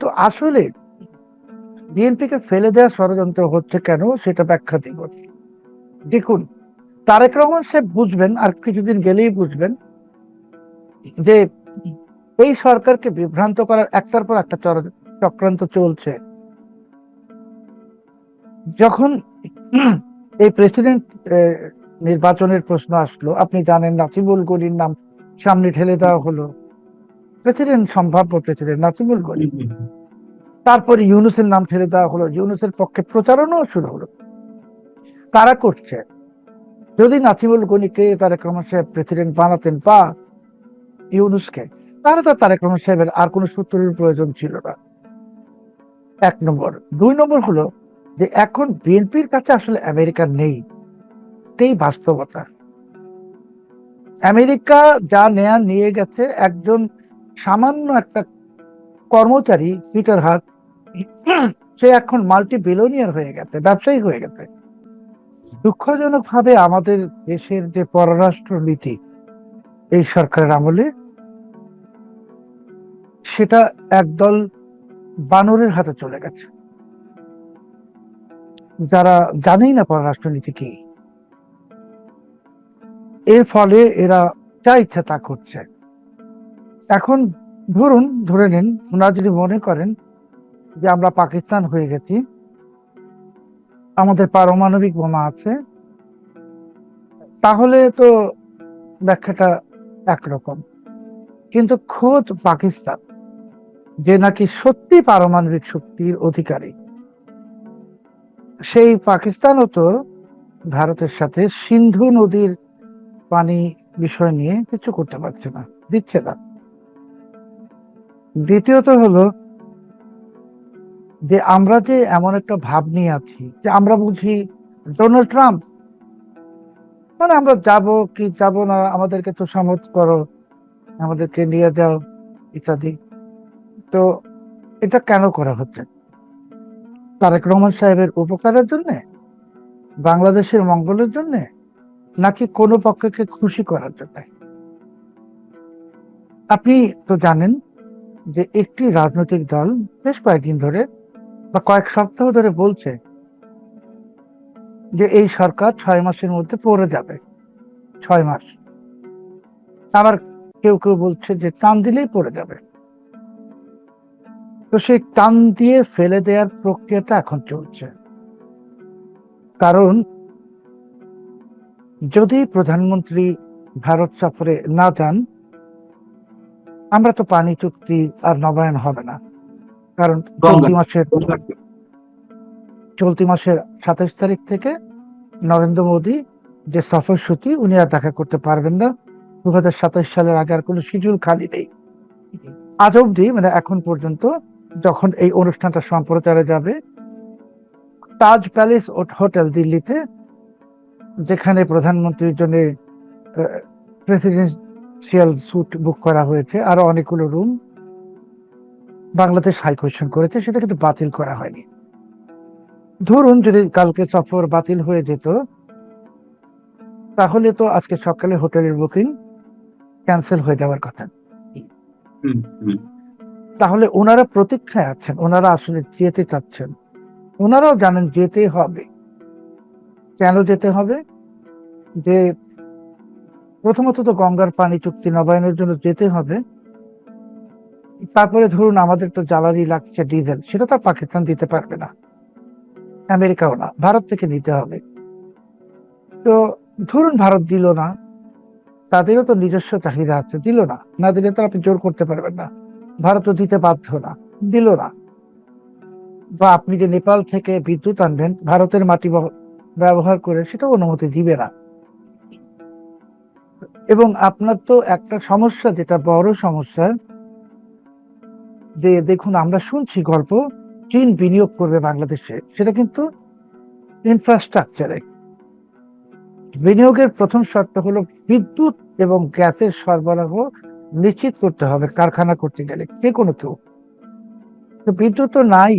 কিন্তু আসলে বিএনপিকে ফেলে দেওয়ার ষড়যন্ত্র হচ্ছে কেন সেটা ব্যাখ্যা দিব। দেখুন, তারেক রহমান সাহেব বুঝবেন, আর কিছুদিন গেলেই বুঝবেন, যে এই সরকারকে বিভ্রান্ত করার একটার পর একটা চক্রান্ত চলছে। যখন এই প্রেসিডেন্ট নির্বাচনের প্রশ্ন আসলো, আপনি জানেন নাসিবুল গনির নাম সামনে ঠেলে দেওয়া হলো, প্রেসিডেন্ট, সম্ভাব্য প্রেসিডেন্ট নাসিবুল গনি। তারপরে ইউনূসের নাম ঠেলে দেওয়া হলো, ইউনূসের পক্ষে প্রচারণাও শুরু হলো। তারা করছে, যদি নাসিবুল গনিকে তারেক রহমান সাহেব প্রেসিডেন্ট বানাতেন বা ইউনূসকে, তাহলে তো তারেক রহমান সাহেবের আর কোনো সূত্রের প্রয়োজন ছিল না। 1 নম্বর। 2 নম্বর হলো যে এখন বিএনপির কাছে আসলে আমেরিকা নেই, এই বাস্তবতা। আমেরিকা যা নেয়া নিয়ে গেছে, একজন সামান্য একটা কর্মচারী পিটার হাক, সে এখন মাল্টি বিলিয়নিয়ার হয়ে গেছে, ব্যবসায়ী হয়ে গেছে। দুঃখজনক ভাবে আমাদের দেশের যে পররাষ্ট্র নীতি এই সরকারের আমলে, সেটা একদল বানরের হাতে চলে গেছে, যারা জানেই না পররাষ্ট্রনীতি কি। এর ফলে এরা যা ইচ্ছা তা করছে। এখন ধরে নিন, ওনারা যদি মনে করেন যে আমরা পাকিস্তান হয়ে গেছি, আমাদের পারমাণবিক বোমা আছে, তাহলে তো ব্যাখ্যাটা একরকম। কিন্তু খোদ পাকিস্তান, যে নাকি সত্যি পারমাণবিক শক্তির অধিকারী, সেই পাকিস্তানও তো ভারতের সাথে সিন্ধু নদীর পানি বিষয় নিয়ে কিছু করতে পারছে না, দিচ্ছে না। দ্বিতীয়ত হলো যে আমরা যে এমন একটা ভাব নিয়ে আছি যে আমরা বুঝি ডোনাল্ড ট্রাম্প মানে আমরা যাব কি যাব না, আমাদেরকে তো সমর্থ করো, আমাদেরকে নিয়ে যাও ইত্যাদি। তো এটা কেন করা হচ্ছে? তারেক রহমান সাহেবের উপকারের জন্য, বাংলাদেশের মঙ্গলের জন্য, নাকি কোনো পক্ষকে খুশি করার জন্য? আপনি তো জানেন যে একটি রাজনৈতিক দল বেশ কয়েকদিন ধরে বা কয়েক সপ্তাহ ধরে বলছে যে এই সরকার 6 মাসের মধ্যে পড়ে যাবে। 6 মাস। আবার কেউ কেউ বলছে যে টান দিলেই পড়ে যাবে। তো সেই টান দিয়ে ফেলে দেওয়ার প্রক্রিয়াটা এখন চলছে। কারণ যদি প্রধানমন্ত্রী ভারত সফরে না যান, আমরা তো পানি চুক্তি আর নবায়ন হবে না। কারণ গঙ্গা চলতি মাসের 27 তারিখ থেকে নরেন্দ্র মোদী যে সফরসূচি, উনি আর দেখা করতে পারবেন না। 2027 সালের আগে আর কোনো শিডিউল খালি নেই আজ অব্দি, মানে এখন পর্যন্ত। যখন এই অনুষ্ঠানটা সম্প্রচারে যাবে, তাজ প্যালেস হোটেল দিল্লিতে, যেখানে প্রধানমন্ত্রীর জন্য প্রেসিডেন্সিয়াল স্যুট বুক করা হয়েছে, আরো অনেকগুলো রুম বাংলাদেশ হাই কমিশন করেছে, সেটা কিন্তু বাতিল করা হয়নি। ধরুন যদি কালকে সফর বাতিল হয়ে যেত, তাহলে তো আজকে সকালে হোটেলের বুকিং ক্যান্সেল হয়ে যাওয়ার কথা। হুম, হুম। তাহলে ওনারা প্রতীক্ষায় আছেন, ওনারা আসলে যেতে চাচ্ছেন, ওনারাও জানেন যেতে হবে। কেন যেতে হবে? যে প্রথমত তো গঙ্গার পানি চুক্তি নবায়নের জন্য যেতে হবে। তারপরে ধরুন আমাদের তো জ্বালানি লাগছে ডিজেল, সেটা তো পাকিস্তান দিতে পারবে না, আমেরিকাও না, ভারত থেকে নিতে হবে। তো ধরুন ভারত দিল না, তাদেরও তো নিজস্ব চাহিদা আছে, দিল না, না দিলে তো আপনি জোর করতে পারবেন না। ভারতও দিতে বাধ্য না, দিল না। বা আপনি যে নেপাল থেকে বিদ্যুৎ আনবেন ভারতের মাটি ব্যবহার করে, সেটাও অনুমতি দিবে না। এবং আপনার তো একটা সমস্যা, যেটা বড় সমস্যা, যে দেখুন আমরা শুনছি গল্প, চীন বিনিয়োগ করবে বাংলাদেশে, সেটা কিন্তু ইনফ্রাস্ট্রাকচারে। বিনিয়োগের প্রথম শর্ত হলো বিদ্যুৎ এবং গ্যাসের সরবরাহ নিশ্চিত করতে হবে কারখানা করতে গেলে, যে কোনো কেউ। তো বিদ্যুৎ তো নাই,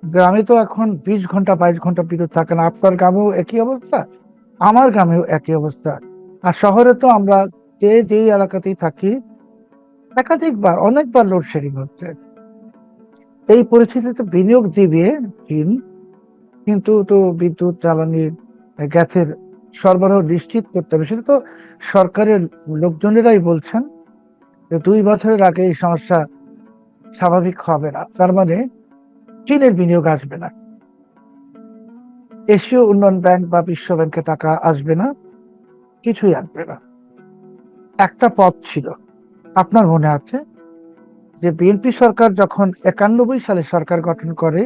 গ্রামে তো এখন 20 ঘন্টা 22 ঘন্টা বিদ্যুৎ থাকে না। আপনার গ্রামেও একই অবস্থা, আমার গ্রামেও একই অবস্থা। আর শহরে তো আমরা যেই এলাকাতেই থাকি, একাধিকবার অনেকবার লোডশেডিং হচ্ছে। এই পরিস্থিতিতে বিনিয়োগ দিবে চীন, কিন্তু তো বিদ্যুৎ, জ্বালানি, গ্যাসের সরবরাহ নিশ্চিত করতে হবে। সেটা তো সরকারের লোকজনেরাই বলছেন যে 2 বছরের আগে এই সমস্যা স্বাভাবিক হবে না। তার মানে চীনের বিনিয়োগ আসবে না, এশীয় উন্নয়ন ব্যাংক বা বিশ্ব ব্যাংকে টাকা আসবে না, কিছুই আসবে না। একটা পথ ছিল, আপনার মনে আছে যে বিএনপি সরকার যখন 91 সালে সরকার গঠন করে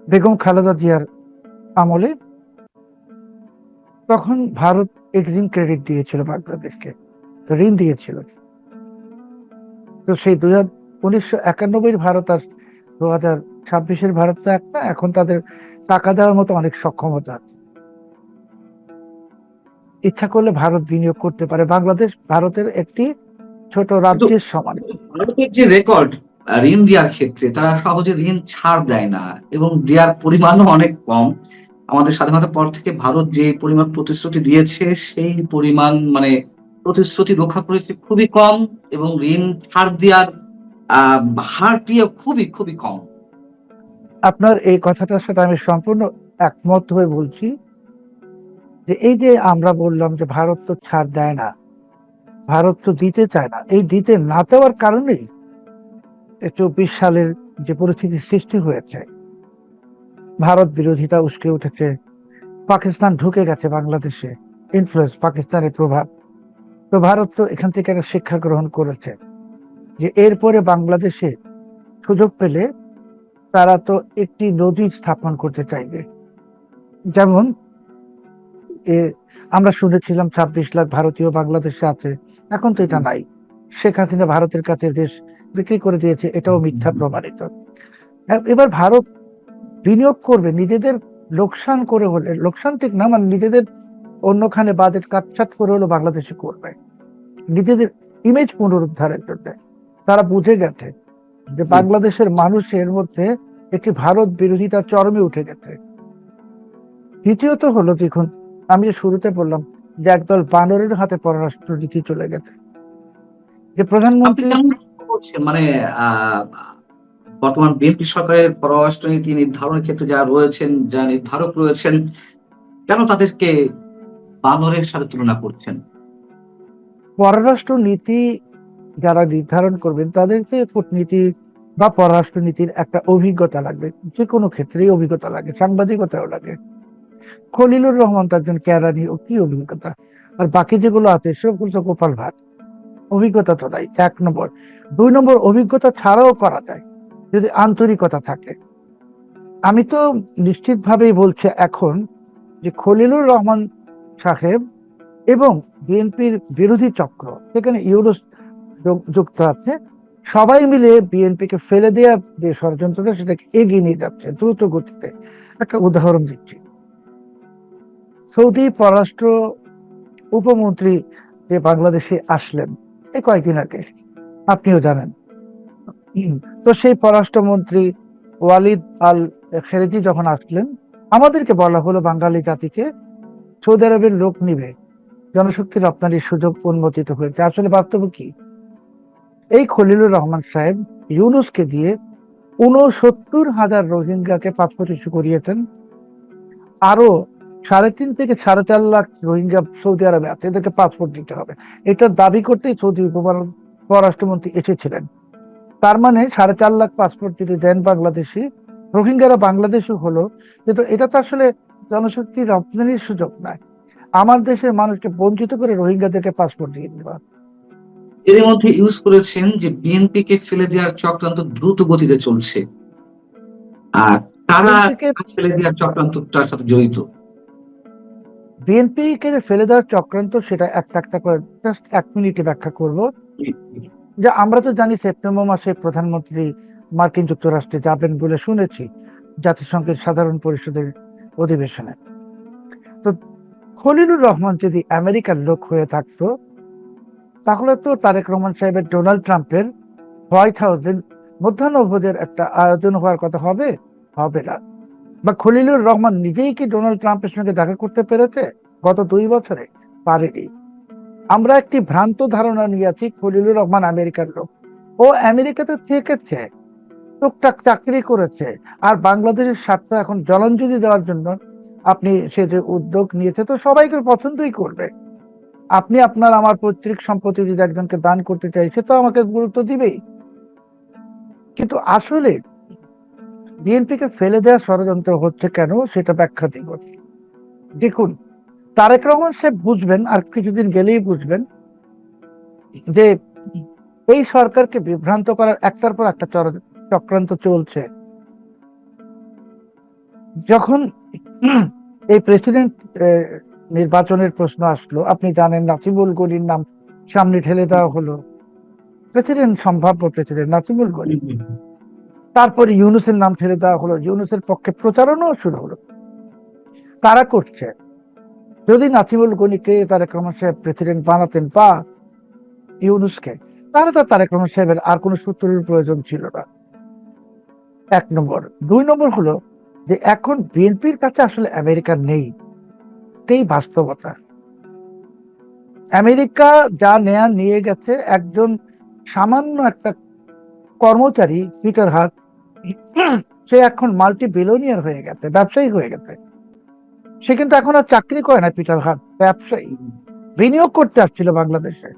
বেগম খালেদা জিয়ার আমলে, তখন ভারত এক্সিম ক্রেডিট দিয়েছিল বাংলাদেশকে, ঋণ দিয়েছিল। তো সেই 1991 ভারত আর 2026 ভারত তো একটা, এখন তাদের টাকা দেওয়ার মতো অনেক সক্ষমতা আছে। ইচ্ছা করলে ভারত বিনিয়োগ করতে পারে, বাংলাদেশ ভারতের একটি ছোট কিন্তু রাজ্যের সমান। ভারতের যে রেকর্ড ঋণ দেওয়ার ক্ষেত্রে, তারা সহজে ঋণ ছাড় দেয় না এবং দেওয়ার পরিমাণও অনেক কম। আমাদের স্বাধীনতার পর থেকে ভারত যে পরিমাণ প্রতিশ্রুতি দিয়েছে, সেই পরিমাণ মানে প্রতিশ্রুতি রক্ষা করেছে খুবই কম, এবং ঋণ ছাড় দেওয়ার আহ হারটিও খুবই খুবই কম। আপনার এই কথাটার সাথে আমি সম্পূর্ণ একমত হয়ে বলছি যে এই যে আমরা বললাম যে ভারত তো ছাড় দেয় না, ভারত তো দিতে চায় না, এই দিতে না দেওয়ার কারণেই 24 সালের যে পরিস্থিতি সৃষ্টি হয়েছে, ভারত বিরোধিতা উস্কে উঠেছে, পাকিস্তান ঢুকে গেছে বাংলাদেশে, ইনফ্লুয়েন্স, পাকিস্তানের প্রভাব। তো ভারত তো এখান থেকে একটা শিক্ষা গ্রহণ করেছে যে এরপরে বাংলাদেশে সুযোগ পেলে তারা তো একটি নদী স্থাপন করতে চাইবে। যেমন এ, আমরা শুনেছিলাম 26 লাখ ভারতীয় বাংলাদেশে আছে, এখন তো এটা নাই। শেখ হাসিনা ভারতের কাছে দেশ বিক্রি করে দিয়েছে, এটাও মিথ্যা প্রমাণিত। এবার ভারত বিনিয়োগ করবে নিজেদের লোকসান করে হলে, লোকসান ঠিক না, মানে নিজেদের অন্যখানে বাজেট কাটছাট করে হলো বাংলাদেশে করবে, নিজেদের ইমেজ পুনরুদ্ধারের জন্য। তারা বুঝে গেছে যে জি। বাংলাদেশের মানুষের মধ্যে একটি ভারত বিরোধিতা চরমে উঠে গেছে। দ্বিতীয়ত হলো, দেখুন আমি যে শুরুতে বললাম যে একদল বানরের হাতে পররাষ্ট্রনীতি চলে গেছে, যে আপনি প্রধানমন্ত্রী। কেমন বলছেন, মানে আহ বর্তমান বিএনপি সরকারের পররাষ্ট্রনীতি নির্ধারণের ক্ষেত্রে যারা রয়েছেন, যারা নির্ধারক রয়েছেন, কেন তাদেরকে বানরের সাথে তুলনা করছেন? পররাষ্ট্র নীতি যারা নির্ধারণ করবেন তাদেরকে কূটনীতি বা পররাষ্ট্র নীতির একটা অভিজ্ঞতা লাগবে, যে কোনো ক্ষেত্রেই অভিজ্ঞতা লাগে, সাংবাদিকতাও লাগে। খলিলুর রহমান তো একজন কেরানি, ও কি অভিজ্ঞতা! আর বাকি যেগুলো আছে সেগুলো তো গোপাল ভাট, অভিজ্ঞতা তো নাই, 1 নম্বর। 2 নম্বর, অভিজ্ঞতা ছাড়াও করা যায় যদি আন্তরিকতা থাকে। আমি তো নিশ্চিত ভাবেই বলছি এখন যে খলিলুর রহমান সাহেব এবং বিএনপির বিরোধী চক্র, সেখানে ইউনুস যুক্ত আছে, সবাই মিলে বিএনপিকে ফেলে দেওয়া যে ষড়যন্ত্রটা, সেটাকে এগিয়ে নিয়ে যাচ্ছে দ্রুত গতিতে। একটা উদাহরণ দিচ্ছি, সৌদি পররাষ্ট্র উপমন্ত্রী যে বাংলাদেশে আসলেন এই কয়েকদিন আগে, আপনিও জানেন। তো সেই পররাষ্ট্রমন্ত্রী ওয়ালিদ আল খেরেজি যখন আসলেন, আমাদেরকে বলা হলো বাঙালি জাতিকে সৌদি আরবের লোক নিবে, জনশক্তি রপ্তানির সুযোগ উন্মোচিত হয়েছে। আসলে বাস্তবে কি, এই খলিলুর রহমান সাহেব ইউনুসকে দিয়ে 69,000 রোহিঙ্গাকে পাসপোর্ট ইস্যু করিয়েছেন। আরো 3.5 থেকে 4.5 লাখ রোহিঙ্গা সৌদি আরবে আছে, এদেরকে পাসপোর্ট দিতে হবে। এটা দাবি করতেই সৌদি পররাষ্ট্রমন্ত্রী এসেছিলেন। তার মানে 4.5 লাখ পাসপোর্ট যদি দেন বাংলাদেশি, রোহিঙ্গারা বাংলাদেশি হলো, কিন্তু এটা তো আসলে জনশক্তি রপ্তানির সুযোগ নয়, আমার দেশের মানুষকে বঞ্চিত করে রোহিঙ্গাদেরকে পাসপোর্ট দিয়ে দেওয়া। এর মধ্যে ইউজ করেছেন যে বিএনপি কে ফেলে দেওয়ার চক্রান্ত দ্রুত গতিতে চলছে, আর তারা বিএনপিকে ফেলে দেওয়ার চক্রান্তটার সাথে জড়িত। বিএনপিকে যে ফেলে দেওয়ার চক্রান্ত, সেটা একটা একটা করে জাস্ট 1 মিনিটে ব্যাখ্যা করব। যে আমরা তো জানি সেপ্টেম্বর মাসে প্রধানমন্ত্রী মার্কিন যুক্তরাষ্ট্রে যাবেন বলে শুনেছি, জাতিসংঘের সাধারণ পরিষদের অধিবেশনে। তো খলিলুর রহমান যদি আমেরিকার লোক হয়ে থাকতো, তাহলে তো তারেক রহমান সাহেবের ডোনাল্ড ট্রাম্পের হোয়াইট হাউসের মধ্যাহ্নভোজের একটা আয়োজন হওয়ার কথা হবে? হবে না। বা খলিলুর রহমান নিজেই কি ডোনাল্ড ট্রাম্পের সঙ্গে দেখা করতে পেরেছে গত 2 বছরে? পারেনি। আমরা একটি ভ্রান্ত ধারণা নিয়ে আছি খলিলুর রহমান আমেরিকার লোক, ও আমেরিকাতে থেকেছে, তো টুকটাক চাকরি করেছে, আর বাংলাদেশের স্বার্থ এখন জলাঞ্জলি দেওয়ার জন্য আপনি সে যে উদ্যোগ নিয়েছে, তো সবাইকে পছন্দই করবে। আপনি আপনার আমার পৈতৃক সম্পত্তি যদি একজনকে দান করতে চাই, সে তো আমাকে গুরুত্ব দিবেই। কিন্তু আসলে বিএনপি কে ফেলে দেওয়া ষড়যন্ত্র হচ্ছে কেন, সেটা ব্যাখ্যা দিব। দেখুন, তারেক রহমান সাহেব বুঝবেন, আর কিছুদিন গেলেই বুঝবেন, যে এই সরকারকে বিভ্রান্ত করার একটার পর একটা চক্রান্ত চলছে। যখন এই প্রেসিডেন্ট নির্বাচনের প্রশ্ন আসলো, আপনি জানেন নাসিবুল গনির নাম সামনে ঠেলে দেওয়া হলো। প্রেসিডেন্ট, সম্ভাব্য প্রেসিডেন্ট নাসিবুল গনি। তারপর ইউনূসের নাম ঠেলে দেওয়া হলো, ইউনূসের পক্ষে প্রচারণাও শুরু হলো। কারা করছে? যদি নাসিবুল গনিকে তারেক রহমান সাহেব প্রেসিডেন্ট বানাতেন, বা ইউনূসকে, তাহলে তো তারেক রহমান সাহেবের আর কোনো সূত্রের প্রয়োজন ছিল না। 1 নম্বর। 2 নম্বর হলো যে এখন বিএনপির কাছে আসলে আমেরিকা নেই, এই বাস্তবতা। আমেরিকা যা নেয়া নিয়ে গেছে, একজন সামান্য একটা কর্মচারী পিটার হাক, সে এখন মাল্টি বিলিয়নিয়ার হয়ে গেছে, ব্যবসায়ী হয়ে গেছে। সে কিন্তু এখন আর চাকরি করে না, পিটার হাক ব্যবসায়ী, বিনিয়োগ করতে আসছিল বাংলাদেশে।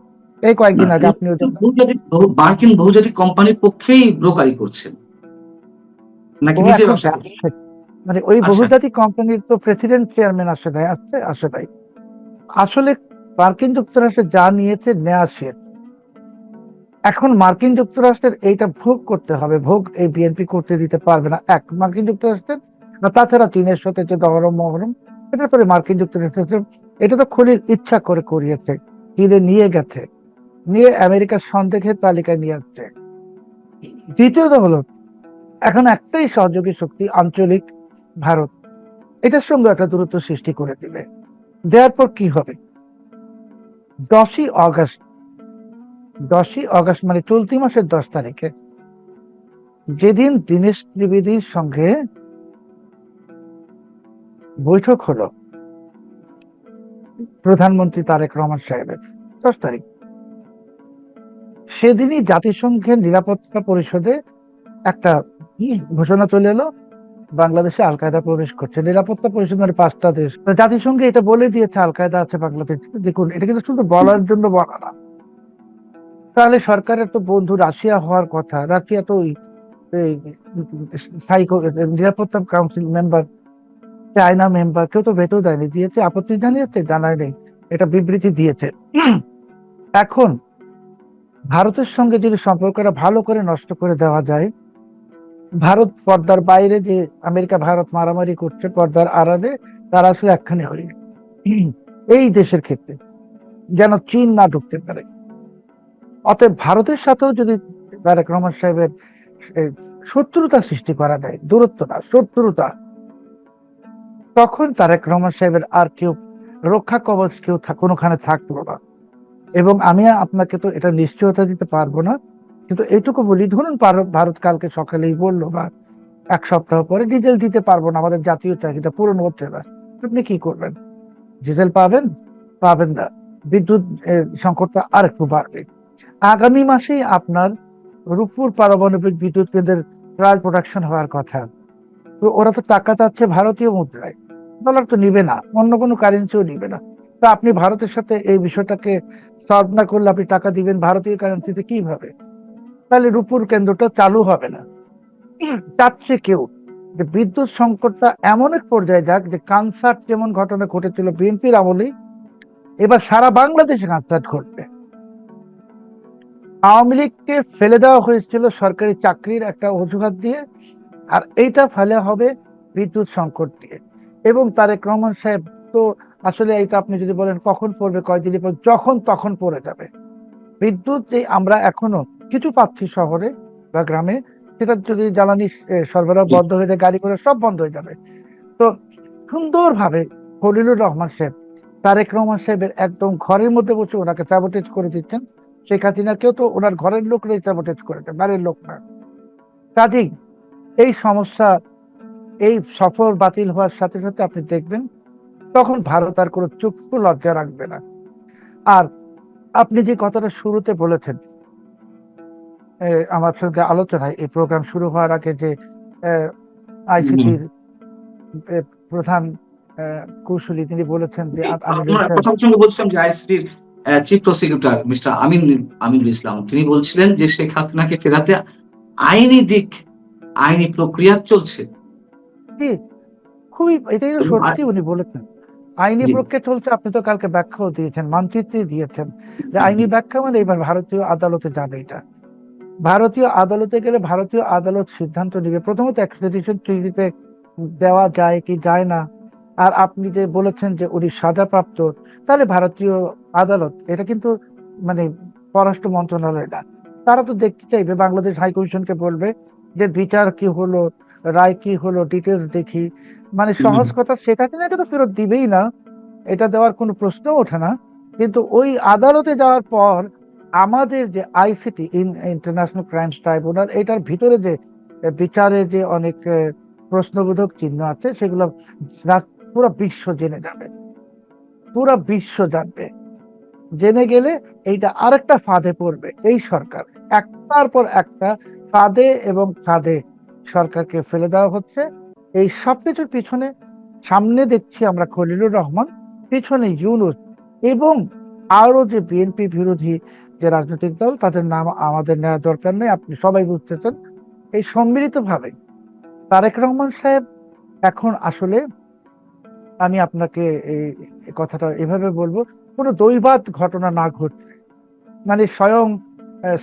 এই না, কয়েকদিন আগে উনি আপনিও তো জানেন। মার্কিন বহুজাতিক কোম্পানির পক্ষেই ব্রোকারি করছেন, নাকি ও নিজে এখন ব্যবসা করছেন? ব্যবসায়ী, মানে ওই আচ্ছা। বহুজাতিক কোম্পানির তো প্রেসিডেন্ট চেয়ারম্যান আসে নাই, আসছে আসে নাই। আসলে মার্কিন যুক্তরাষ্ট্র যা নিয়েছে নেয়া শেষ। এখন মার্কিন যুক্তরাষ্ট্রের এইটা ভোগ করতে হবে, ভোগ এই বিএনপি করতে দিতে পারবে না। মার্কিন যুক্তরাষ্ট্রের, আর তাছাড়া চীনের সাথে যে দহরম মহরম, এটার পরে মার্কিন যুক্তরাষ্ট্র এটা তো খুলির ইচ্ছা করে করিয়েছে, চীনে নিয়ে গেছে, নিয়ে আমেরিকার সন্দেহের তালিকায় নিয়ে আসছে। দ্বিতীয়ত হলো, এখন একটাই সহযোগী শক্তি, আঞ্চলিক ভারত, এটার সঙ্গে একটা দূরত্ব সৃষ্টি করে দিবে। দেওয়ার পর কি হবে? 10ই অগাস্ট, 10ই অগাস্ট মানে চলতি মাসের 10 তারিখে, যেদিন দীনেশ ত্রিবেদীর সঙ্গে বৈঠক হলো প্রধানমন্ত্রী তারেক রহমান সাহেবের, 10 তারিখ, সেদিনই জাতিসংঘের নিরাপত্তা পরিষদে একটা ঘোষণা চলে এলো, বাংলাদেশে আল কায়দা প্রবেশ করছে। নিরাপত্তা পরিষদ মানে 5টা দেশ, তো জাতিসংঘে এটা বলে দিয়েছে আল কায়দা আছে বাংলাদেশে। দেখুন, এটা কিন্তু শুধু বলার জন্য বলা না। তাহলে সরকারের তো বন্ধু রাশিয়া হওয়ার কথা, রাশিয়া তো ওই এই স্থায়ী নিরাপত্তা কাউন্সিল মেম্বার, চায়না মেম্বার, কেউ তো ভেটো দেয়নি, দিয়েছে, আপত্তি জানিয়েছে, জানায় নেই, এটা বিবৃতি দিয়েছে। এখন ভারতের সঙ্গে যদি সম্পর্কটা ভালো করে নষ্ট করে দেওয়া যায়, ভারত পর্দার বাইরে যে আমেরিকা ভারত মারামারি করছে, পর্দার আড়ালে তারা আসলে একখানে হয়ে এই দেশের ক্ষেত্রে যেন চীন না ঢুকতে পারে। অতএব ভারতের সাথেও যদি তারেক রহমান সাহেবের শত্রুতা সৃষ্টি করা যায়, দূরত্ব না শত্রুতা, তখন তারেক রহমান সাহেবের আর কেউ রক্ষা কবচ, কেউ কোনোখানে থাকলো না। এবং আমি আপনাকে তো এটা নিশ্চয়তা দিতে পারবো না, কিন্তু এইটুকু বলি, ধরুন ভারত কালকে সকালেই বললো, বা 1 সপ্তাহ পরে ডিজেল দিতে পারবো না, আমাদের জাতীয় চাহিদা পূরণ হচ্ছে না, আপনি কি করবেন? ডিজেল পাবেন? পাবেন না। বিদ্যুৎ সংকটটা আর একটু বাড়বে। আগামী মাসেই আপনার রূপপুর পারমাণবিক বিদ্যুৎ কেন্দ্রের ট্রায়াল প্রোডাকশন হওয়ার কথা। তো ওরা তো টাকা চাচ্ছে ভারতীয় মুদ্রায়, ডলার তো নিবে না, অন্য কোনো কারেন্সিও নিবে না। তা আপনি ভারতের সাথে এই বিষয়টাকে সলভ না করলে আপনি টাকা দিবেন ভারতীয় কারেন্সিতে কিভাবে? তাহলে রূপপুর কেন্দ্রটা চালু হবে না। চাচ্ছে কেউ যে বিদ্যুৎ সংকটটা এমন এক পর্যায়ে যাক, যে কানসার্ট যেমন ঘটনা ঘটেছিল বিএনপির আমলেই, এবার সারা বাংলাদেশে কানসার্ট ঘটবে। আওয়ামী লীগকে ফেলে দেওয়া হয়েছিল সরকারি চাকরির একটা অজুহাত দিয়ে, আর এইটা ফেলে হবে বিদ্যুৎ সংকট দিয়ে। এবং তারেক রহমান সাহেব তো আসলে এইটা আপনি যদি বলেন কখন পড়বে, কয়দিনই পর, যখন তখন পড়ে যাবে। বিদ্যুৎ যে আমরা এখনো কিছু পাচ্ছি শহরে বা গ্রামে, সেটা যদি জ্বালানি সরবরাহ জি। বন্ধ হয়ে যায়, গাড়ি ঘোড়া সব বন্ধ হয়ে যাবে। তো সুন্দরভাবে খলিলুর রহমান সাহেব তারেক রহমান সাহেবের একদম ঘরের মধ্যে বসে ওনাকে সাবোটেজ করে দিচ্ছেন। শেখ হাসিনাকেও তো ওনার ঘরের লোকরাই সাবোটেজ করেছে, বাইরের লোক না। কাজেই এই সমস্যা, এই সফর বাতিল হওয়ার সাথে সাথে আপনি দেখবেন তখন ভারত আর কোনো চক্ষু লজ্জা রাখবে না। আর আপনি যে কথাটা শুরুতে বলেছেন, আমার সঙ্গে আলোচনায় এই প্রোগ্রাম শুরু হওয়ার আগে যে হুম। আইসিটির প্রধান কৌশলী তিনি বলেছেন যে আমিনুল আপনার ইসলাম। কথা প্রসঙ্গে বলছিলাম যে আইসিটির chief prosecutor mister Aminul Islam তিনি বলছিলেন যে শেখ হাসিনাকে ফেরাতে আইনি দিক, আইনি প্রক্রিয়া চলছে। জি, খুবই এটাই তো এবং সত্যি উনি বলেছেন। আইনি জি, প্রক্রিয়া চলছে, আপনি তো কালকে ব্যাখ্যাও দিয়েছেন, মানচিত্রে দিয়েছেন যে আইনি ব্যাখ্যা মানে এবার ভারতীয় আদালতে যাবে এটা। ভারতীয় আদালতে গেলে ভারতীয় আদালত সিদ্ধান্ত নিবে প্রথমত এক্সট্রাডিশন ট্রিটিতে দেওয়া যায় কি যায় না। আর আপনি যে বলেছেন যে উনি সাজাপ্রাপ্ত, তাহলে ভারতীয় আদালত এটা কিন্তু মানে পররাষ্ট্র মন্ত্রণালয় না, তারা তো দেখতে চাইবে, বাংলাদেশ হাই কমিশনকে বলবে যে বিচার কি হলো, রায় কি হলো, ডিটেলস দেখি। মানে সহজ কথা, শেখ হাসিনাকে তো ফেরত দিবেই না, এটা দেওয়ার কোনো প্রশ্ন ওঠে না। কিন্তু ওই আদালতে যাওয়ার পর আমাদের যে আইসিটি ইন্টারন্যাশনাল ক্রাইমস ট্রাইব্যুনাল, এটার ভিতরে যে বিচারে যে অনেক প্রশ্নবোধক চিহ্ন আছে, সেগুলো পুরো বিশ্ব জেনে যাবে, পুরো বিশ্ব জানবে। জেনে গেলে এইটা আরেকটা ফাঁদে পড়বে এই সরকার। একটার পর একটা ফাঁদে এবং ফাঁদে সরকারকে ফেলে দেওয়া হচ্ছে। এই সবকিছুর পিছনে সামনে দেখছি আমরা খলিলুর রহমান, পিছনে ইউনূস, এবং আরো যে বিএনপি বিরোধী যে রাজনৈতিক দল, তাদের নাম আমাদের নেওয়া দরকার নেই, আপনি সবাই বুঝতেছেন। এই সম্মিলিত ভাবে তারেক রহমান সাহেব এখন আসলে, আমি আপনাকে এই কথাটা এভাবে বলবো, কোনো দৈবাত ঘটনা না ঘটছে, মানে স্বয়ং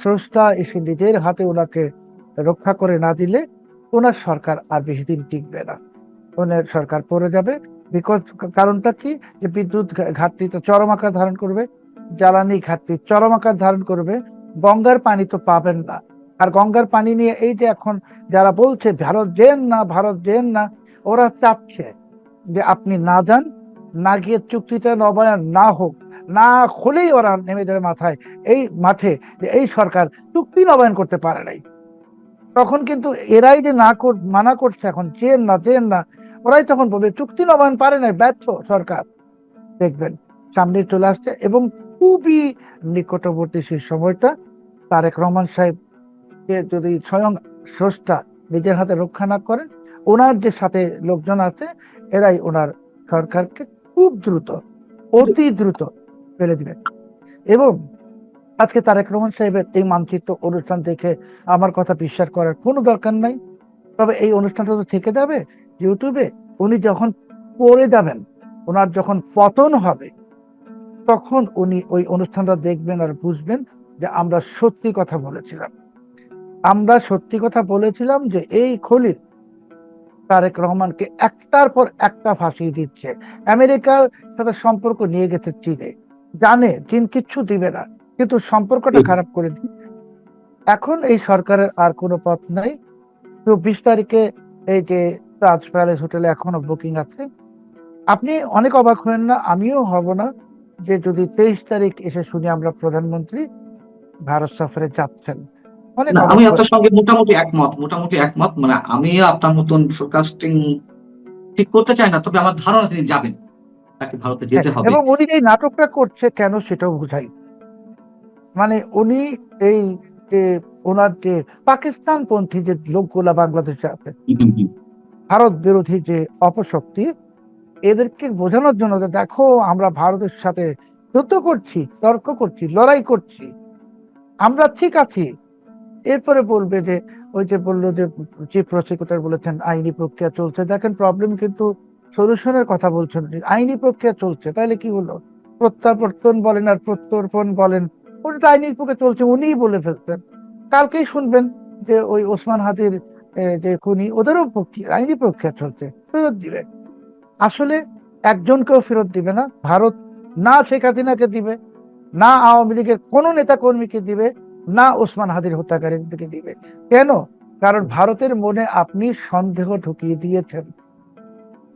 স্রষ্টা এসে নিজের হাতে ওনাকে রক্ষা করে না দিলে ওনার সরকার আর বেশি দিন টিকবে না, ওনার সরকার পড়ে যাবে। বিকজ কারণটা কি, যে বিদ্যুৎ ঘাটতি তো চরম আকার ধারণ করবে, জ্বালানি ঘাটতি চরম আকার ধারণ করবে, গঙ্গার পানি তো পাবেন না। আর গঙ্গার পানি নিয়ে এই যে এখন যারা বলছে ভারত যেন না, ভারত যেন না, ওরা চাচ্ছে যে আপনি না যান, না গিয়ে চুক্তিটা নবায়ন না হোক, না হলেই ওরা নেমে যাবে মাথায় এই মাঠে, যে এই সরকার চুক্তি নবায়ন করতে পারে নাই। তখন কিন্তু এরাই যে মানা করছে এখন, চেন না চেন না, ওরাই তখন বলবে চুক্তি নবায়ন পারে নাই, ব্যর্থ সরকার। দেখবেন সামনে চলে আসছে, এবং খুবই নিকটবর্তী সেই সময়টা তারেক রহমান সাহেবকে যদি স্বয়ং স্রষ্টা নিজের হাতে রক্ষা না করেন, ওনার যে সাথে লোকজন আছে, এরাই ওনার সরকারকে খুব দ্রুত, অতি দ্রুত ফেলে দিবে। এবং আজকে তারেক রহমান সাহেবের এই মানচিত্র অনুষ্ঠান দেখে আমার কথা বিশ্বাস করার কোনো দরকার নাই, তবে এই অনুষ্ঠানটা তো থেকে যাবে ইউটিউবে। উনি যখন পড়ে যাবেন, ওনার যখন পতন হবে, তখন উনি ওই অনুষ্ঠানটা দেখবেন আর বুঝবেন যে আমরা সত্যি কথা বলেছিলাম। আমরা সত্যি কথা বলেছিলাম যে এই খলিল তারেক রহমানকে একটার পর একটা ফাঁসিয়ে দিচ্ছে। আমেরিকার সাথে সম্পর্ক নিয়ে গেছে চীনে, জানে চীন কিচ্ছু দিবে না, কিন্তু সম্পর্কটা খারাপ করে দিচ্ছে। এখন এই সরকারের আর কোনো পথ নাই। 24 তারিখে এই যে তাজ প্যালেস হোটেলে এখনো বুকিং আছে। আপনি অনেক অবাক হবেন না, আমিও হব না, যে যদি 23 তারিখ এসে শুনি আমরা প্রধানমন্ত্রী ভারত সফরে যাচ্ছেন। অনেক না অবাক আমি হবেন। আপনার সঙ্গে মোটামুটি একমত, মানে আমিও আপনার মতন ফোরকাস্টিং ঠিক করতে চাই না, তবে আমার ধারণা তিনি যাবেন, তাকে ভারতে হ্যাঁ, যেতে হবে। এবং উনি এই নাটকটা করছে কেন সেটাও বুঝাই। মানে উনি এই যে ওনার যে পাকিস্তান পন্থী যে লোকগুলা বাংলাদেশে আছে, ভারত বিরোধী যে অপশক্তি, এদেরকে বোঝানোর জন্য যে দেখো আমরা ভারতের সাথে যুদ্ধ করছি, তর্ক করছি, লড়াই করছি, আমরা ঠিক আছি। এরপরে বলবে যে ওই যে বললো যে চিফ প্রসিকিউটর বলেছেন আইনি প্রক্রিয়া চলছে, দেখেন প্রবলেম কিন্তু সলিউশনের কথা বলছেন, আইনি প্রক্রিয়া চলছে, তাহলে কি হলো? প্রত্যাবর্তন বলেন আর প্রত্যর্পণ বলেন, ওটা তো আইনি প্রক্রিয়া চলছে, উনিই বলে ফেলছেন। কালকেই শুনবেন যে ওই ওসমান হাদির যে খুনি, ওদেরও প্রক্রিয়া, আইনি প্রক্রিয়া চলছে, ফেরত দিবে। আসলে একজনকেও ফেরত দিবে না ভারত, না শেখ হাসিনাকে দিবে, না আওয়ামী লীগের কোন নেতা কর্মীকে দিবে, না ওসমান হাদির হত্যাকারীদেরকে দিবে। কেন? কারণ ভারতের মনে আপনি সন্দেহ ঢুকিয়ে দিয়েছেন।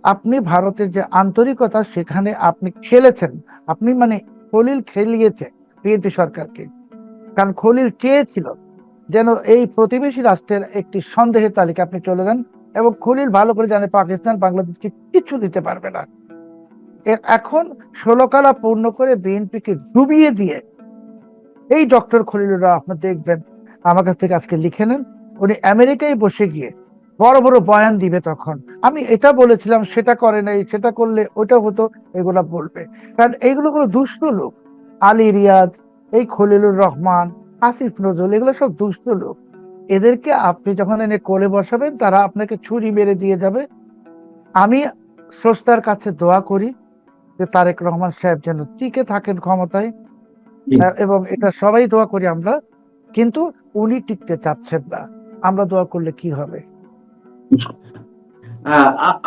আপনি ভারতের যে আন্তরিকতা, সেখানে আপনি খেলেছেন। আপনি মানে খলিল খেলিয়েছে বিএনপি সরকারকে। কারণ খলিল চেয়েছিল যেন এই প্রতিবেশী রাষ্ট্রের একটি সন্দেহের তালিকা আপনি চলে যান, এবং খলিল ভালো করে জানে পাকিস্তান বাংলাদেশকে কিচ্ছু দিতে পারবে না। এখন 16 কালা পূর্ণ করে বিএনপিকে ডুবিয়ে দিয়ে এই ডক্টর খলিলুর রহমান দেখবেন আমার কাছ থেকে আজকে লিখে নেন। উনি আমেরিকায় বসে গিয়ে বড় বড় বয়ান দিবে, তখন আমি এটা বলেছিলাম, সেটা করে নাই, সেটা করলে ওটা হতো, এগুলা বলবে। কারণ এইগুলো কোনো দুষ্ট লোক। আলী রিয়াজ, এই খলিলুর রহমান, আসিফ নজরুল, এগুলো সব দুষ্ট লোক। এদেরকে আপনি যখন এনে কোলে বসাবেন, তারা আপনাকে ছুরি মেরে দিয়ে যাবে। আমি স্রষ্টার কাছে দোয়া করি যে তারেক রহমান সাহেব যেন টিকে থাকেন ক্ষমতায়, জি। এবং এটা সবাই দোয়া করি আমরা। কিন্তু উনি টিকতে চাচ্ছেন না, আমরা দোয়া করলে কি হবে?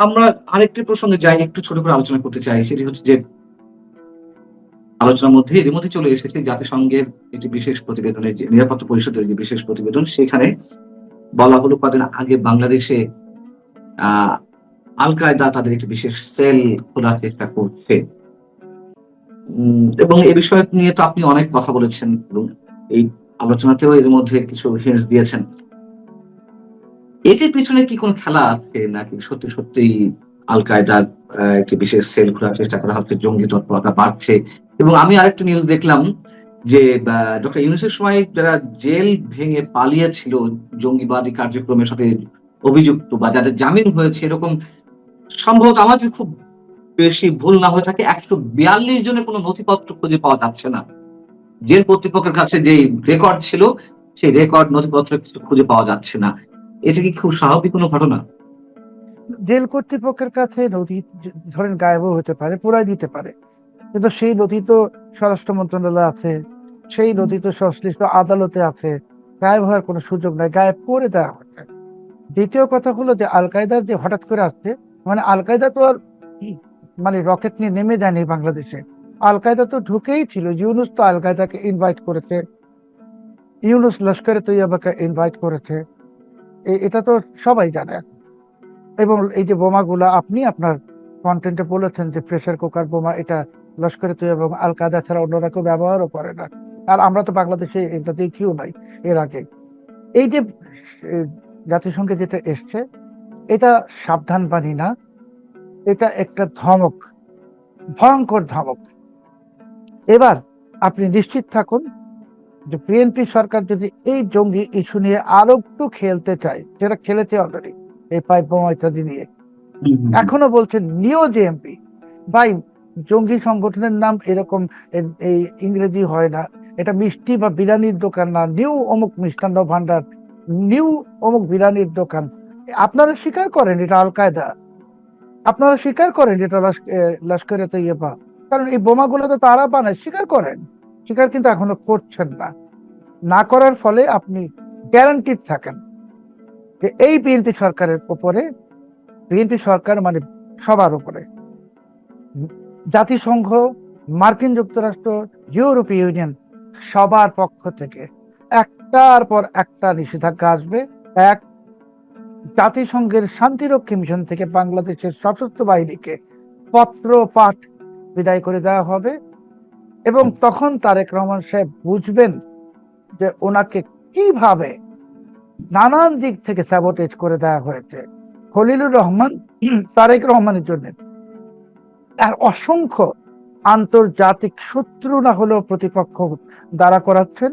আমরা আরেকটি প্রসঙ্গে যাই, একটু ছোট করে আলোচনা করতে চাই। সেটি হচ্ছে যে আলোচনার মধ্যে এর মধ্যে চলে এসেছে জাতিসংঘের একটি বিশেষ প্রতিবেদনের, যে নিরাপত্তা পরিষদের যে বিশেষ প্রতিবেদন, সেখানে বলা হলো কদিন আগে বাংলাদেশে আহ আল কায়দা তাদের একটি বিশেষ সেল খোলার চেষ্টা করছে। এবং এ বিষয় নিয়ে তো আপনি অনেক কথা বলেছেন এবং এই আলোচনাতেও এর মধ্যে কিছু হিন্টস দিয়েছেন। এটির পিছনে কি কোনো খেলা আছে, নাকি সত্যি সত্যি আল কায়দার একটি বিশেষ সেল খোলার চেষ্টা করা হচ্ছে, জঙ্গি তৎপরতা বাড়ছে? এবং আমি আরেকটা নিউজ দেখলাম যে ডক্টর ইউনূসের সময় যারা জেল ভেঙে পালিয়েছিল জঙ্গিবাদী কার্যক্রমের সাথে অভিযুক্ত বা যাদের জামিন হয়েছে, এরকম সম্ভবত আমার যদি খুব বেশি ভুল না হয়ে থাকে 142 জনের কোনো নথিপত্র খুঁজে পাওয়া যাচ্ছে না। জেল কর্তৃপক্ষের কাছে যে রেকর্ড ছিল, সেই রেকর্ড নথিপত্র কিছু খুঁজে পাওয়া যাচ্ছে না। এটা কি খুব স্বাভাবিক কোনো ঘটনা? জেল কর্তৃপক্ষের কাছে নথি ধরেন গায়েবও হতে পারে, পুরাই দিতে পারে, কিন্তু সেই নথি তো স্বরাষ্ট্র মন্ত্রণালয়ে আছে, সেই নথি তো সংশ্লিষ্ট আদালতে আছে। গায়েব হওয়ার কোনো সুযোগ নাই, গায়েব করে দেওয়া হচ্ছে। দ্বিতীয় কথা হলো যে আল কায়দার যে হঠাৎ করে আসছে, মানে আল কায়দা তো আর মানে রকেট নিয়ে নেমে যায়নি বাংলাদেশে। আল কায়দা তো ঢুকেই ছিল। ইউনূস তো আল কায়দাকে ইনভাইট করেছে, ইউনূস লস্করে তৈয়বাকে ইনভাইট করেছে, এটা তো সবাই জানে। এবং এই যে বোমাগুলা আপনি আপনার কন্টেন্টে বলেছেন যে প্রেসার কুকার বোমা, এটা লস্করে তৈয়বা এবং আল কায়দা ছাড়া অন্যরা কেউ ব্যবহারও করে না। আর আমরা তো বাংলাদেশে এটা দেখিও নাই এর আগে। এই যে আহ, জাতিসংঘে যেটা এসছে, এটা সাবধান বাণী না, এটা একটা ধমক, ভয়ঙ্কর ধমক। এবার আপনি নিশ্চিত থাকুন যে বিএনপি সরকার যদি এই জঙ্গি ইস্যু নিয়ে আরো একটু খেলতে চায়, যেটা খেলেছে অলরেডি এই পাইপ বোমা ইত্যাদি নিয়ে, হুম, হুম, হুম। এখনো বলছেন নিও জেএমপি। ভাই, জঙ্গি সংগঠনের নাম এরকম এই ইংরেজি হয় না। এটা মিষ্টি বা বিরিয়ানির দোকান না, নিউ অমুক মিষ্টান্ন ভান্ডার, নিউ অমুক বিরিয়ানির দোকান। আপনারা স্বীকার করেন এটা আল কায়দা, আপনারা স্বীকার করেন এটা লস্করে তৈয়বা, কারণ এই বোমাগুলো তো তারা বানায়, স্বীকার করেন। স্বীকার কিন্তু এখনো করছেন না। না করার ফলে আপনি গ্যারান্টিড থাকেন যে এই বিএনপি সরকারের উপরে, বিএনপি সরকার মানে সবার উপরে জাতিসংঘ, মার্কিন যুক্তরাষ্ট্র, ইউরোপীয় ইউনিয়ন, সবার পক্ষ থেকে একটার পর একটা নিষেধাজ্ঞা আসবে। এক, জাতিসংঘের শান্তিরক্ষী মিশন থেকে বাংলাদেশের সশস্ত্র বাহিনীকে পত্র পাঠ বিদায় করে দেওয়া হবে। এবং তখন তারেক রহমান সাহেব বুঝবেন যে ওনাকে কিভাবে নানান দিক থেকে স্যাবোটেজ করে দেওয়া হয়েছে। খলিলুর রহমান তারেক রহমানের জন্য আর অসংখ্য আন্তর্জাতিক শত্রু না হলেও প্রতিপক্ষ দাঁড়া করাচ্ছেন।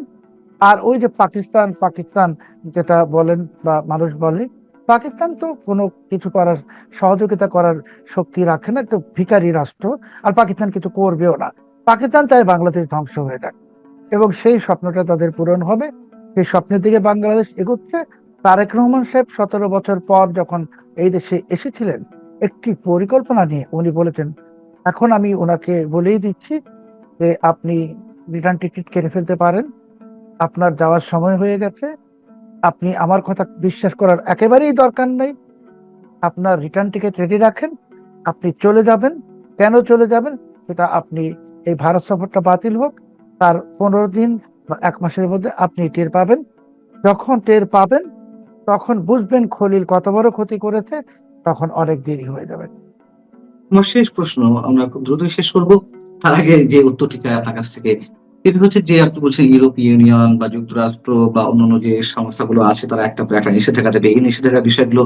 আর ওই যে পাকিস্তান পাকিস্তান যেটা বলেন বা মানুষ বলে, পাকিস্তান তো কোনো কিছু করার, সহযোগিতা করার শক্তি রাখে না, একটা ভিখারি রাষ্ট্র। আর পাকিস্তান কিছু করবেও না। পাকিস্তান চায় বাংলাদেশ ধ্বংস হয়ে যাক, এবং সেই স্বপ্নটা তাদের পূরণ হবে। সেই স্বপ্নের দিকে বাংলাদেশ এগোচ্ছে। তারেক রহমান সাহেব 17 বছর পর যখন এই দেশে এসেছিলেন, একটি পরিকল্পনা নিয়ে উনি বলেছেন, এখন আমি ওনাকে বলেই দিচ্ছি যে আপনি রিটার্ন টিকিট কেটে ফেলতে পারেন, আপনার যাওয়ার সময় হয়ে গেছে। আপনি আমার কথা বিশ্বাস করার একেবারেই দরকার নেই, আপনার রিটার্ন টিকিট রেডি রাখেন, আপনি চলে যাবেন। কেন চলে যাবেন সেটা আপনি, এই ভারত সফরটা বাতিল হোক, তার 15 দিন বা 1 মাসের মধ্যে আপনি টের পাবেন। যখন টের পাবেন, তখন বুঝবেন খলিল কত বড় ক্ষতি করেছে, তখন অনেক দেরি হয়ে যাবে। আমার শেষ প্রশ্ন, আমরা খুব দ্রুতই শেষ করব। তার আগে যে উত্তরটি চাই আপনার কাছ থেকে, সেটি হচ্ছে যে আপনি বলছেন ইউরোপীয় ইউনিয়ন বা যুক্তরাষ্ট্র বা অন্যান্য যে সংস্থাগুলো আছে, তারা একটা পর একটা নিষেধাজ্ঞা দেবে। এই নিষেধাজ্ঞার বিষয়গুলো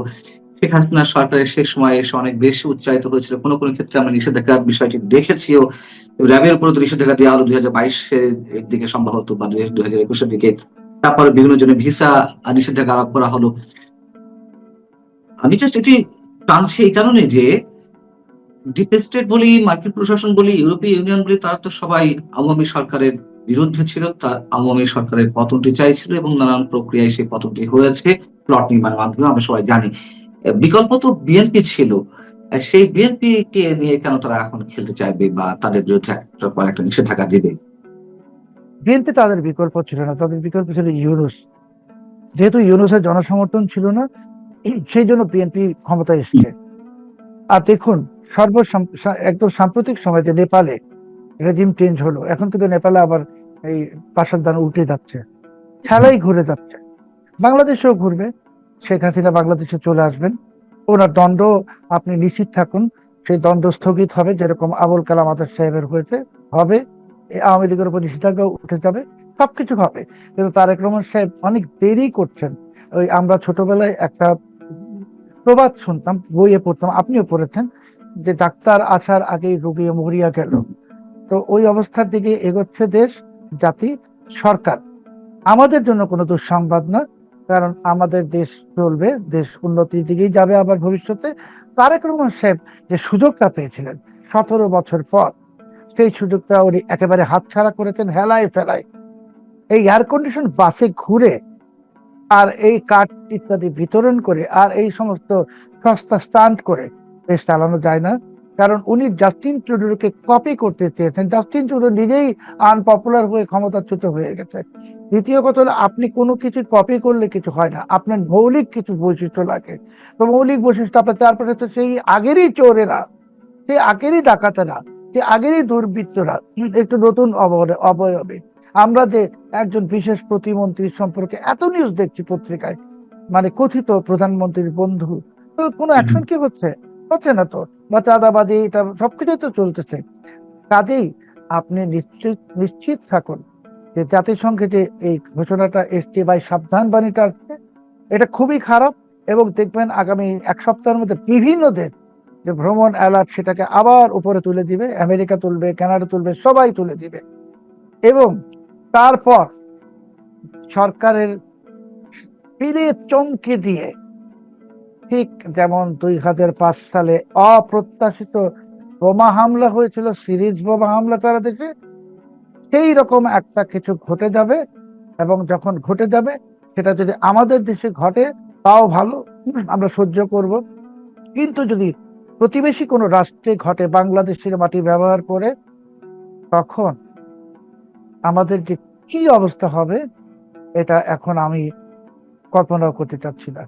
শেখ হাসিনা সরকারের শেষ সময়ে এসে অনেক বেশি উচ্চারিত হয়েছিল। কোনো কোনো ক্ষেত্রে আমরা নিষেধাজ্ঞার বিষয়টি দেখেছিও। র্যাবের উপরে তো নিষেধাজ্ঞা দেওয়া হলো 2022-এর দিকে সম্ভবত, বা 2021-এর দিকে। তারপরে বিভিন্ন জনের ভিসা নিষেধাজ্ঞা আরোপ করা হলো। আমি জাস্ট এটি টানছি এই কারণে যে ডিপ স্টেট বলি, মার্কিন প্রশাসন বলি, ইউরোপীয় ইউনিয়ন বলি, তারা তো সবাই আওয়ামী সরকারের বিরুদ্ধে ছিল। তার আওয়ামী সরকারের পতনটি চাইছিল এবং নানান প্রক্রিয়ায় সেই পতনটি হয়েছে প্লট নির্মাণের মাধ্যমে, আমরা সবাই জানি। বিকল্প তো বিএনপি ছিল। সেই বিএনপি কে নিয়ে কেন তারা এখন খেলতে চাইবে বা তাদের বিরুদ্ধে একটার পর একটা নিষেধাজ্ঞা দিবে? বিএনপি তাদের বিকল্প ছিল না, তাদের বিকল্প ছিল ইউনূস। যেহেতু ইউনূসের জনসমর্থন ছিল না, সেই জন্য বিএনপি ক্ষমতায় এসছে। আর দেখুন, একদম সাম্প্রতিক সময়ে যে নেপালে রেজিম চেঞ্জ হলো, এখন কিন্তু নেপালে আবার এই পাশার দান উল্টে যাচ্ছে, খেলাই ঘুরে যাচ্ছে। বাংলাদেশেও ঘুরবে। শেখ হাসিনা বাংলাদেশে চলে আসবেন, ওনার দণ্ড আপনি নিশ্চিত থাকুন, সেই দণ্ড স্থগিত হবে, যেরকম আবুল কালাম আজাদ সাহেবের হয়েছে হবে। এই আওয়ামী লীগের উপর নিষেধাজ্ঞা উঠে যাবে, সবকিছু হবে। কিন্তু তারেক রহমান সাহেব অনেক দেরি করছেন। ওই আমরা ছোটবেলায় একটা প্রবাদ শুনতাম, বইয়ে পড়তাম, আপনিও পড়েছেন, যে ডাক্তার আসার আগেই রোগী মরিয়া গেল। তো ওই অবস্থার দিকে এগোচ্ছে দেশ, জাতি, সরকার। আমাদের জন্য কোনো দুঃসংবাদ না, কারণ আমাদের দেশ চলবে, দেশ উন্নতির দিকেই যাবে আবার ভবিষ্যতে। তারেক রহমান সাহেব যে সুযোগটা পেয়েছিলেন 17 বছর পর, সেই সুযোগটা উনি একেবারে হাতছাড়া করেছেন হেলায় ফেলায়। এই এয়ার কন্ডিশন বাসে ঘুরে আর এই কার্ড ইত্যাদি বিতরণ করে আর এই সমস্ত সস্তা স্টান্ট করে দেশ চালানো যায় না। কারণ উনি জাস্টিন ট্রুডোকে কপি করতে চেয়েছেন। জাস্টিন ট্রুডো নিজেই আনপপুলার হয়ে ক্ষমতাচ্যুত হয়ে গেছে। দ্বিতীয় কথা হলো, আপনি কোনো কিছু কপি করলে কিছু হয় না, আপনার মৌলিক কিছু বৈশিষ্ট্য লাগে। তো মৌলিক বৈশিষ্ট্য আপনার চারপাশে তো সেই আগেরই চোরেরা, সেই আগেরই ডাকাতেরা, সেই আগেরই দুর্বৃত্তরা, একটু নতুন অবয়বে। আমরা যে একজন বিশেষ প্রতিমন্ত্রী সম্পর্কে এত নিউজ দেখছি পত্রিকায়, মানে কথিত প্রধানমন্ত্রীর বন্ধু, তো কোনো অ্যাকশন কি হচ্ছে? হচ্ছে না তো। বা চাঁদাবাজি, এটা সবকিছুই তো চলতেছে। কাজেই আপনি নিশ্চিত নিশ্চিত থাকুন যে জাতিসংঘে যে এই ঘোষণাটা এসছে বা এই সাবধান বাণীটা আসছে, এটা খুবই খারাপ। এবং দেখবেন আগামী 1 সপ্তাহের মধ্যে বিভিন্ন দেশ যে ভ্রমণ অ্যালার্ট, সেটাকে আবার উপরে তুলে দিবে, আমেরিকা তুলবে, কানাডা তুলবে, সবাই তুলে দিবে। এবং তারপর সরকারের ফিরে চমকে দিয়ে, ঠিক যেমন 2005 সালে অপ্রত্যাশিত বোমা হামলা হয়েছিল, সিরিজ বোমা হামলা তারা দেশে, সেই রকম একটা কিছু ঘটে যাবে। এবং যখন ঘটে যাবে, সেটা যদি আমাদের দেশে ঘটে তাও ভালো, আমরা সহ্য করব। কিন্তু যদি প্রতিবেশী কোনো রাষ্ট্রে ঘটে বাংলাদেশের মাটি ব্যবহার করে, তখন আমাদের যে কি অবস্থা হবে, এটা এখন আমি কল্পনাও করতে চাচ্ছি না।